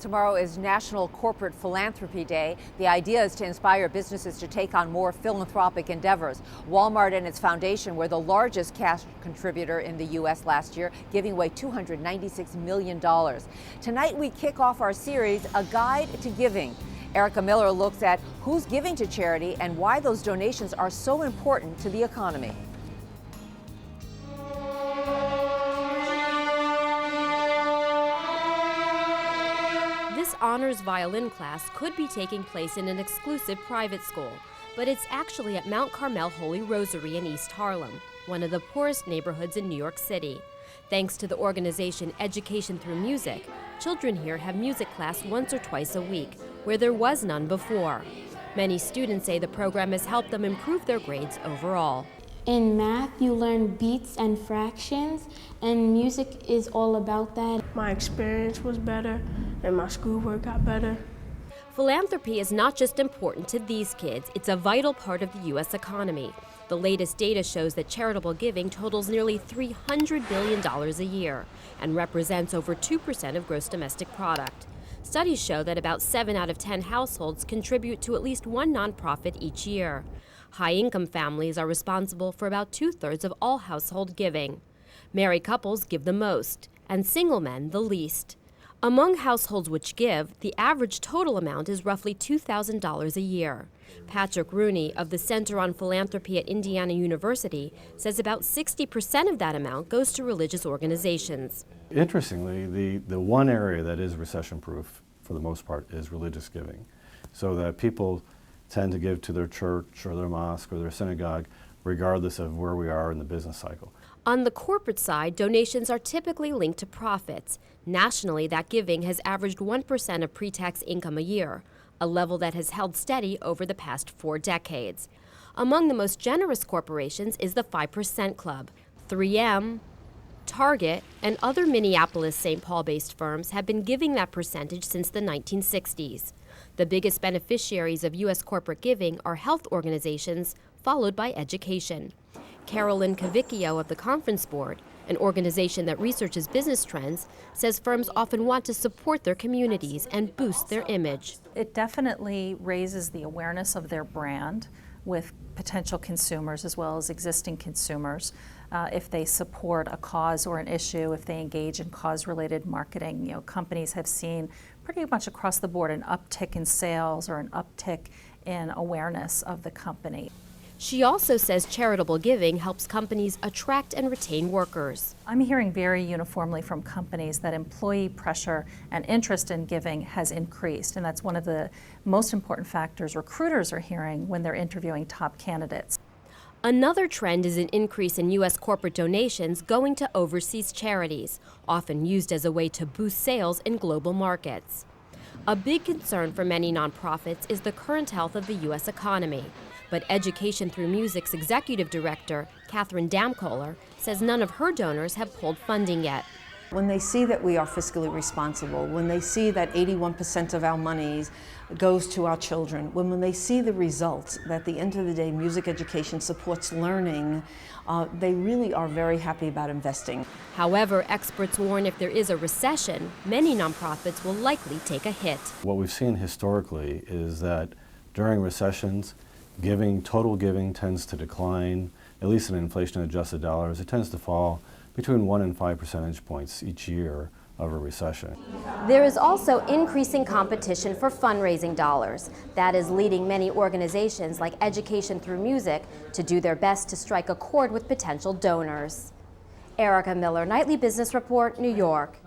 Tomorrow is National Corporate Philanthropy Day. The idea is to inspire businesses to take on more philanthropic endeavors. Walmart and its foundation were the largest cash contributor in the U.S. last year, giving away $296 million. Tonight we kick off our series, A Guide to Giving. Erica Miller looks at who's giving to charity and why those donations are so important to the economy. This honors violin class could be taking place in an exclusive private school, but it's actually at Mount Carmel Holy Rosary in East Harlem, one of the poorest neighborhoods in New York City. Thanks to the organization Education Through Music, children here have music class once or twice a week, where there was none before. Many students say the program has helped them improve their grades overall. In math, you learn beats and fractions, and music is all about that. My experience was better, and my schoolwork got better. Philanthropy is not just important to these kids, it's a vital part of the U.S. economy. The latest data shows that charitable giving totals nearly $300 billion a year and represents over 2% of gross domestic product. Studies show that about 7 out of 10 households contribute to at least one nonprofit each year. High-income families are responsible for about 2/3 of all household giving. Married couples give the most, and single men the least. Among households which give, the average total amount is roughly $2,000 a year. Patrick Rooney of the Center on Philanthropy at Indiana University says about 60% of that amount goes to religious organizations. Interestingly, the one area that is recession-proof, for the most part, is religious giving, so that people tend to give to their church or their mosque or their synagogue, regardless of where we are in the business cycle. On the corporate side, donations are typically linked to profits. Nationally, that giving has averaged 1% of pre-tax income a year, a level that has held steady over the past 4 decades. Among the most generous corporations is the 5% Club. 3M, Target, and other Minneapolis-St. Paul-based firms have been giving that percentage since the 1960s. The biggest beneficiaries of U.S. corporate giving are health organizations, followed by education. Carolyn Cavicchio of the Conference Board, an organization that researches business trends, says firms often want to support their communities and boost their image. It definitely raises the awareness of their brand with potential consumers as well as existing consumers. If they support a cause or an issue, if they engage in cause-related marketing, companies have seen pretty much across the board an uptick in sales or an uptick in awareness of the company. She also says charitable giving helps companies attract and retain workers. I'm hearing very uniformly from companies that employee pressure and interest in giving has increased, and that's one of the most important factors recruiters are hearing when they're interviewing top candidates. Another trend is an increase in U.S. corporate donations going to overseas charities, often used as a way to boost sales in global markets. A big concern for many nonprofits is the current health of the U.S. economy. But Education Through Music's executive director, Catherine Damkohler, says none of her donors have pulled funding yet. When they see that we are fiscally responsible, when they see that 81% of our money goes to our children, when they see the results, that at the end of the day music education supports learning, they really are very happy about investing. However, experts warn if there is a recession, many nonprofits will likely take a hit. What we've seen historically is that during recessions, total giving tends to decline, at least in inflation-adjusted dollars. It tends to fall between 1 and 5 percentage points each year of a recession. There is also increasing competition for fundraising dollars. That is leading many organizations like Education Through Music to do their best to strike a chord with potential donors. Erica Miller, Nightly Business Report, New York.